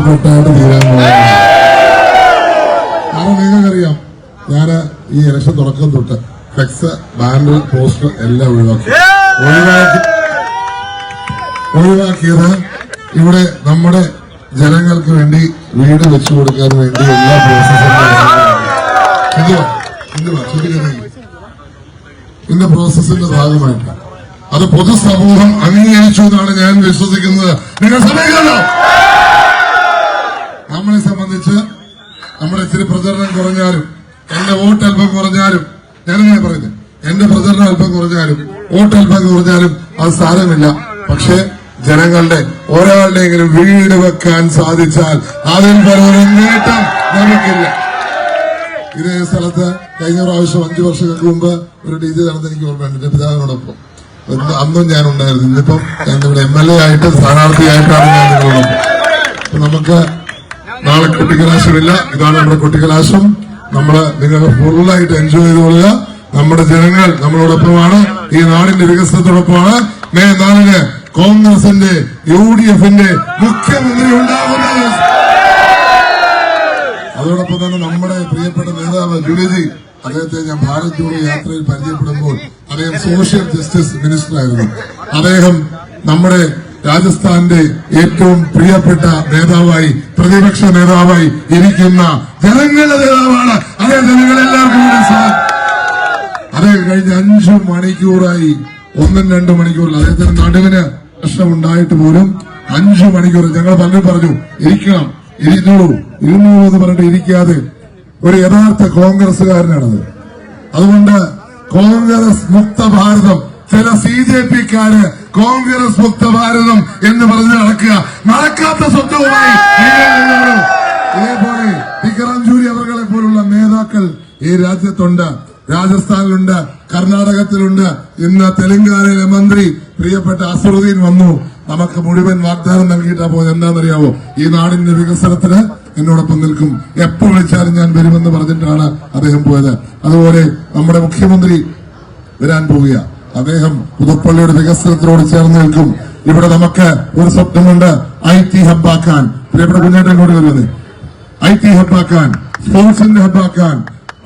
ഒറ്റപ്പെട്ടായിട്ട് തീരാൻ പോകുന്നത്. കാരണം നിങ്ങൾക്കറിയാം, ഞാൻ ഈ ഇലക്ഷൻ തുടക്കം തൊട്ട് ഫ്ലെക്സ്, ബാനർ, പോസ്റ്റർ എല്ലാം ഒഴിവാക്കിയത് ഇവിടെ നമ്മുടെ ജനങ്ങൾക്ക് വേണ്ടി വീട് വെച്ചു കൊടുക്കാൻ വേണ്ടി എല്ലാ ഇതിന്റെ പ്രോസസ്സിന്റെ ഭാഗമായിട്ട് അത് പൊതുസമൂഹം അംഗീകരിച്ചു എന്നാണ് ഞാൻ വിശ്വസിക്കുന്നത്. നിങ്ങൾ സമ്മതിക്കണോ? നമ്മളെ സംബന്ധിച്ച് നമ്മുടെ ഇച്ചിരി പ്രചരണം കുറഞ്ഞാലും, എന്റെ വോട്ട് അല്പം കുറഞ്ഞാലും, ഞാനിങ്ങനെ പറയുന്നത്, എന്റെ പ്രചരണം അല്പം കുറഞ്ഞാലും വോട്ട് അല്പം കുറഞ്ഞാലും അത് സാരമില്ല. പക്ഷേ ജനങ്ങളുടെ ഒരാളുടെയെങ്കിലും വീട് വെക്കാൻ സാധിച്ചാൽ അതിൽ പലൊരു നേട്ടം നമുക്കില്ല. ഇതേ സ്ഥലത്ത് കഴിഞ്ഞ പ്രാവശ്യം 5 വർഷങ്ങൾക്ക് മുമ്പ് ഒരു DJ നടന്ന് എനിക്ക് ഓർമ്മയുണ്ട്, എന്റെ പിതാവിനോടൊപ്പം. അന്നും ഞാൻ ഉണ്ടായിരുന്നു. ഇന്നിപ്പം ഞാനിവിടെ MLA ആയിട്ട് സ്ഥാനാർത്ഥിയായിട്ടാണ് ഞാൻ നിങ്ങളോടൊപ്പം. നമുക്ക് നാളെ കുട്ടിക്കലാശമില്ല. ഇതാണ് നമ്മുടെ കുട്ടിക്കലാശം. നിങ്ങൾ ഫുള്ളായിട്ട് എൻജോയ് ചെയ്തുകൊള്ളുക. നമ്മുടെ ജനങ്ങൾ നമ്മളോടൊപ്പമാണ്, ഈ നാടിന്റെ വികസനത്തോടൊപ്പമാണ്. മെയ് 4-ന് കോൺഗ്രസിന്റെ UDFന്റെ മുഖ്യമന്ത്രി ഉണ്ടാകുന്നത്. അതോടൊപ്പം തന്നെ നമ്മുടെ പ്രിയപ്പെട്ട നേതാവ് ജുലിജി, അദ്ദേഹത്തെ ഞാൻ ഭാരത് ജോഡോ യാത്രയിൽ പരിചയപ്പെടുമ്പോൾ അദ്ദേഹം സോഷ്യൽ ജസ്റ്റിസ് മിനിസ്റ്റർ ആയിരുന്നു. അദ്ദേഹം നമ്മുടെ രാജസ്ഥാന്റെ ഏറ്റവും പ്രിയപ്പെട്ട നേതാവായി, പ്രതിപക്ഷ നേതാവായി ഇരിക്കുന്ന ജനങ്ങളുടെ നേതാവാണ്. അദ്ദേഹം ജനങ്ങളെല്ലാവർക്കും അദ്ദേഹം കഴിഞ്ഞ 5 മണിക്കൂറായി 1-2 മണിക്കൂറിൽ അദ്ദേഹത്തിന് നടുവിന് പ്രശ്നമുണ്ടായിട്ട് പോലും 5 മണിക്കൂർ ഞങ്ങൾ പലരും പറഞ്ഞു ഇരിക്കണം, ഇരുന്നോളൂ എന്ന് പറഞ്ഞിട്ട് ഇരിക്കാതെ ഒരു യഥാർത്ഥ കോൺഗ്രസുകാരനാണത്. അതുകൊണ്ട് കോൺഗ്രസ് മുക്ത ഭാരതം, ചില CJPക്കാര് കോൺഗ്രസ് മുക്ത ഭാരതം എന്ന് പറഞ്ഞ് നടക്കാത്ത സ്വപ്നവുമായി ഇതേപോലെ ടിക്കറാം ജൂരി അവരെ പോലുള്ള നേതാക്കൾ ഈ രാജ്യത്തുണ്ട്. രാജസ്ഥാനിലുണ്ട്, കർണാടകത്തിലുണ്ട്. ഇന്ന് തെലങ്കാനയിലെ മന്ത്രി പ്രിയപ്പെട്ട അസറുദ്ദീൻ വന്നു. നമുക്ക് മുഴുവൻ വാഗ്ദാനം നൽകിയിട്ടാ പോകുന്നത്. എന്താണെന്നറിയാവോ? ഈ നാടിന്റെ വികസനത്തിന് എന്നോടൊപ്പം നിൽക്കും, എപ്പോ വിളിച്ചാലും ഞാൻ വരുമെന്ന് പറഞ്ഞിട്ടാണ് അദ്ദേഹം പോയത്. അതുപോലെ നമ്മുടെ മുഖ്യമന്ത്രി വരാൻ പോവുക. അദ്ദേഹം പുതുപ്പള്ളിയുടെ വികസനത്തിനോട് ചേർന്ന് നിൽക്കും. ഇവിടെ നമുക്ക് ഒരു സ്വപ്നമുണ്ട്, IT ഹബ്ബാക്കാൻ. പ്രിയപ്പെട്ട കുഞ്ഞേട്ടൻ കൂടി വരുന്നത്, IT ഹബ്ബാക്കാൻ, സ്പോർട്സിന്റെ ഹബ്ബാക്കാൻ,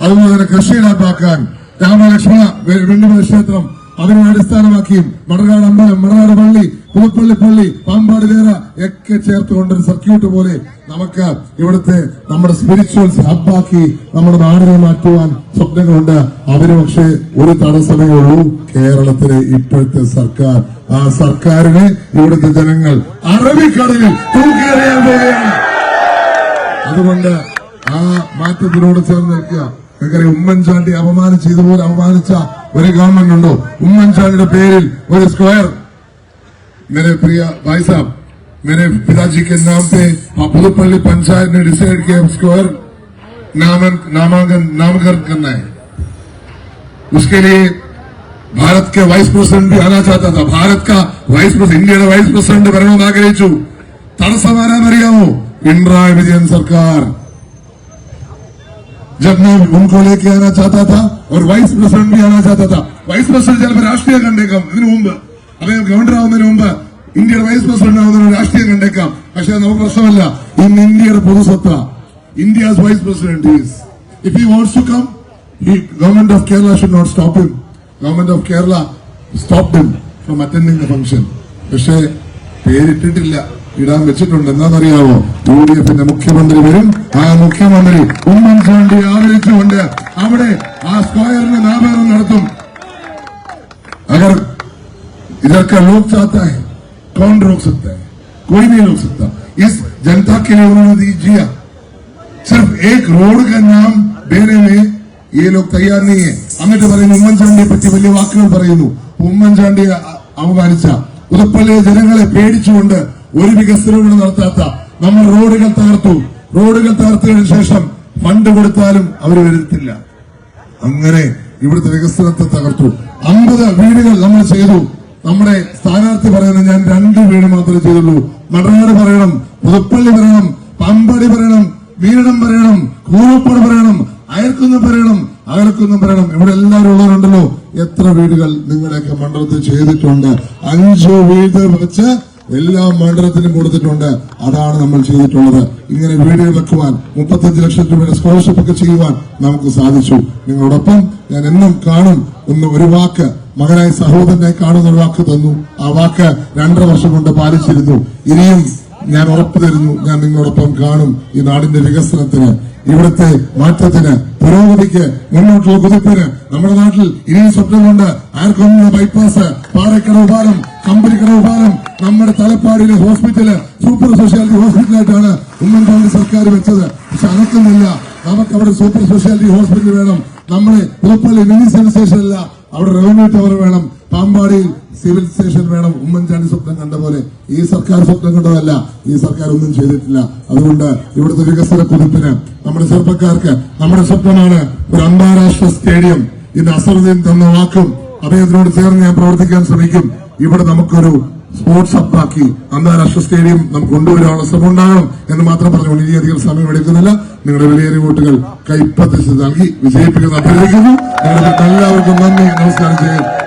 അതുപോലെ തന്നെ കൃഷിയുടെ ഹബ്ബാക്കാൻ, രാമലക്ഷ്മണ വെള്ളിമല ക്ഷേത്രം അതിനെ അടിസ്ഥാനമാക്കിയും മടനാട് അമ്പലം, മടനാട് പള്ളി, പുതുപ്പള്ളി പള്ളി, പാമ്പാട് ലേറ ഒക്കെ ചേർത്തുകൊണ്ടൊരു സർക്യൂട്ട് പോലെ നമുക്ക് ഇവിടുത്തെ നമ്മുടെ സ്പിരിച്വൽസ് ഹബ്ബാക്കി നമ്മുടെ നാടിനെ മാറ്റുവാൻ സ്വപ്നങ്ങളുണ്ട്. അവര് പക്ഷേ ഒരു തടസ്സമേ ഉള്ളൂ, കേരളത്തിലെ ഇപ്പോഴത്തെ സർക്കാർ. ആ സർക്കാരിനെ ഇവിടുത്തെ ജനങ്ങൾ അറബിക്കടലിൽ തൂക്കിയെറിയാൻ പോവുകയാണ്. അതുകൊണ്ട് ആ മാറ്റത്തിനോട് ചേർന്ന് നിൽക്കുക. നിങ്ങൾക്കറിയാം, ഉമ്മൻചാണ്ടി ഇതുപോലെ അപമാനിച്ച ഒരു ഗവൺമെന്റ് ഉണ്ടോ? ഉമ്മൻചാണ്ടിയുടെ പേരിൽ ഒരു സ്ക്വയർ, मेरे प्रिय भाई साहब, मेरे पिताजी के नाम पे पुदुपल्ली पंचायत ने डिसाइड किया स्क्वायर नामकरण करना है. उसके लिए भारत के वाइस प्रेसिडेंट भी आना चाहता था. भारत का वाइस प्रेसिडेंट, इंडिया का वाइस प्रेसिडेंट वरणों आग्रहिച്ചു. തടസ്സമാരാന്നറിയാമോ? पिनराई विजयन सरकार. जब मैं उनको लेके आना चाहता था और वाइस प्रेसिडेंट भी आना चाहता था. वाइस प्रेसिडेंट ചിലപ്പോൾ രാഷ്ട്രീയം കണ്ടേക്കാം, ഇതിനു മുമ്പ് അദ്ദേഹം ഗവർണർ ആവുന്നതിന് മുമ്പ് ഇന്ത്യയുടെ വൈസ് പ്രസിഡന്റ് ആവുന്നതിന് രാഷ്ട്രീയം കണ്ടേക്കാം. പക്ഷെ നമുക്ക് പ്രശ്നമല്ല. ഇന്ന് ഇന്ത്യയുടെ പൊതുസ്വത്ത, India's vice president is, if he wants to come, government of Kerala should not stop him. Government of Kerala stopped him from attending the function. പക്ഷേ പേരിട്ടിട്ടില്ല, ഇടാൻ വെച്ചിട്ടുണ്ട്. എന്താണെന്നറിയാവോ? UDFന്റെ മുഖ്യമന്ത്രി വരും. ആ മുഖ്യമന്ത്രി ഉമ്മൻചാണ്ടി ആദരിച്ചുകൊണ്ട് അവിടെ ആ സ്ക്വയറിന് നാമകരണം നടത്തും. अगर इधर का लोग चाहता है, कौन रोक सकता है? कोई नहीं रोक सकता. इस जनता के लिए उन्होंने दिया. सिर्फ एक रोड का नाम देने में ये लोग तैयार नहीं है. എന്നിട്ട് പറയുന്നു ഉമ്മൻചാണ്ടിയെ പറ്റി വലിയ വാക്കുകൾ പറയുന്നു. ഉമ്മൻചാണ്ടിയെ അവമാനിച്ച പുതുപ്പള്ളിയിലെ ജനങ്ങളെ പേടിച്ചുകൊണ്ട് ഒരു വികസനവും നടത്താത്ത നമ്മൾ റോഡുകൾ തകർത്തു. റോഡുകൾ തകർത്തതിനു ശേഷം ഫണ്ട് കൊടുത്താലും അവർ വരുത്തില്ല. അങ്ങനെ ഇവിടുത്തെ വികസനത്തെ തകർത്തു. 50 വീടുകൾ നമ്മൾ ചെയ്തു. നമ്മുടെ സ്ഥാനാർത്ഥി പറയുന്നത് ഞാൻ 2 വീട് മാത്രമേ ചെയ്തുള്ളൂ. മടനാട് പറയണം, പുതുപ്പള്ളി പറയണം, പാമ്പാടി പറയണം, വീരണം പറയണം, കൂറപ്പാട് പറയണം, അയർക്കുന്നം പറയണം, അകലക്കുന്നം പറയണം. ഇവിടെ എല്ലാവരും ഉള്ളവരുണ്ടല്ലോ. എത്ര വീടുകൾ നിങ്ങളുടെയൊക്കെ മണ്ഡലത്തിൽ ചെയ്തിട്ടുണ്ട്? 5 വീട് വെച്ച് എല്ലാ മണ്ഡലത്തിലും കൊടുത്തിട്ടുണ്ട്. അതാണ് നമ്മൾ ചെയ്തിട്ടുള്ളത്. ഇങ്ങനെ വീടുകൾ വെക്കുവാൻ 35 ലക്ഷം രൂപയുടെ സ്കോളർഷിപ്പ് ഒക്കെ ചെയ്യുവാൻ നമുക്ക് സാധിച്ചു. നിങ്ങളോടൊപ്പം ഞാൻ എന്നും കാണും എന്ന് ഒരു വാക്ക് മകനായ സഹോദരനെ കാണുന്ന ഒരു വാക്ക് തന്നു. ആ വാക്ക് 2.5 വർഷം കൊണ്ട് പാലിച്ചിരുന്നു. ഇനിയും ഞാൻ ഉറപ്പു തരുന്നു, ഞാൻ നിങ്ങളോടൊപ്പം കാണും. ഈ നാടിന്റെ വികസനത്തിന്, ഇവിടുത്തെ മാറ്റത്തിന്, പുരോഗതിക്ക്, മുന്നോട്ടുള്ള കുതിപ്പിന്. നമ്മുടെ നാട്ടിൽ ഇനിയും സ്വപ്നമുണ്ട്. ആർക്കൊന്നും ബൈപ്പാസ്, പാറക്കടവ് പാലം, കമ്പനിക്കടവ് പാലം, നമ്മുടെ തലപ്പാടിയിലെ ഹോസ്പിറ്റല് സൂപ്പർ സ്പെഷ്യാലിറ്റി ഹോസ്പിറ്റലായിട്ടാണ് ഉമ്മൻചാണ്ടി സർക്കാർ വെച്ചത്. പക്ഷെ അനക്കുന്നില്ല. നമുക്ക് അവിടെ സൂപ്പർ സ്പെഷ്യാലിറ്റി ഹോസ്പിറ്റൽ വേണം. നമ്മുടെ പുതുപ്പള്ളി മിനി സിവിൽ സ്റ്റേഷനല്ല, അവിടെ റവന്യൂ ടവർ വേണം. പാമ്പാടിയിൽ സിവിൽ സ്റ്റേഷൻ വേണം. ഉമ്മൻചാണ്ടി സ്വപ്നം കണ്ട പോലെ ഈ സർക്കാർ സ്വപ്നം കണ്ടതല്ല. ഈ സർക്കാർ ഒന്നും ചെയ്തിട്ടില്ല. അതുകൊണ്ട് ഇവിടുത്തെ വികസന കുതിപ്പിന് നമ്മുടെ ചെറുപ്പക്കാർക്ക് നമ്മുടെ സ്വപ്നമാണ് ഒരു അന്താരാഷ്ട്ര സ്റ്റേഡിയം. ഇന്ന് അസറുദ്ദീൻ തന്ന വാക്കും അദ്ദേഹത്തിനോട് ചേർന്ന് ഞാൻ പ്രവർത്തിക്കാൻ ശ്രമിക്കും. ഇവിടെ നമുക്കൊരു സ്പോർട്സ് ഹബ്ബാക്കി അന്താരാഷ്ട്ര സ്റ്റേഡിയം നമുക്ക് കൊണ്ടുവരാനുള്ള ശ്രമം ഉണ്ടാകണം എന്ന് മാത്രം പറഞ്ഞുകൊണ്ട് ഇനിയധികം സമയം എടുക്കുന്നില്ല. നിങ്ങളുടെ വിലയേറിയ വോട്ടുകൾ കൈപ്പത്തിച്ച് നൽകി വിജയിപ്പിക്കുന്ന അഭ്യർത്ഥിക്കുന്നു. നിങ്ങൾക്ക് എല്ലാവർക്കും നന്ദി, നമസ്കാരം.